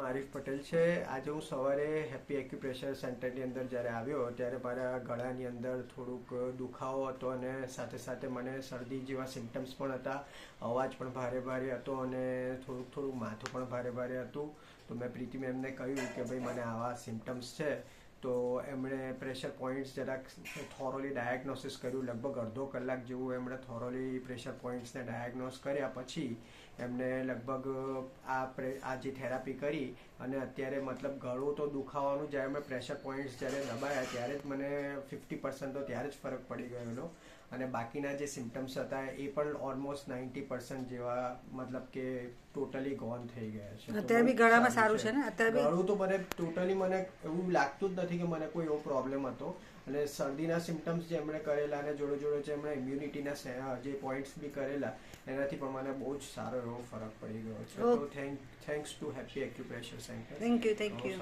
આરીફ પટેલ છે. આજે હું સવારે હેપી એક્યુપ્રેશર સેન્ટરની અંદર જ્યારે આવ્યો ત્યારે મારા ગળાની અંદર થોડુંક દુખાવો હતો અને સાથે સાથે મને શરદી જેવા સિમ્ટમ્સ પણ હતા. અવાજ પણ ભારે ભારે હતો અને થોડુંક માથું પણ ભારે ભારે હતું. તો મેં પ્રીતિ મેમને કહ્યું કે ભાઈ મને આવા સિમ્ટમ્સ છે. તો એમણે પ્રેશર પોઈન્ટ્સ જરાક થોરોલી ડાયગ્નોસિસ કર્યું. લગભગ અડધો કલાક જેવું એમણે થોરોલી પ્રેશર પોઈન્ટ્સને ડાયગ્નોસ કર્યા પછી એમને લગભગ આ જે થેરાપી કરી અને અત્યારે મતલબ ગળું તો દુખાવાનું જ્યારે મેં પ્રેશર પોઈન્ટ્સ જ્યારે દબાયા ત્યારે જ મને 50% તો ત્યારે જ ફરક પડી ગયેલો અને બાકીના જે સિમ્ટમ્સ હતા એ પણ ઓલમોસ્ટ 90% જેવા મતલબ કે ટોટલી ગોન થઈ ગયા છે. અત્યારે બી ગળામાં સારું છે ને? અત્યારે ગળું તો મને ટોટલી મને એવું લાગતું જ નથી કે મને કોઈ એવો પ્રોબ્લેમ હતો. અને શરદીના સિમ્ટમ્સ જે એમણે કરેલા અને જોડે જોડે જે એમણે ઇમ્યુનિટીના જે પોઈન્ટ્સ બી કરેલા એનાથી પણ મને બહુ જ સારો એવો ફરક પડી ગયો છે. તો thanks to happy acupressure centre. Thank you.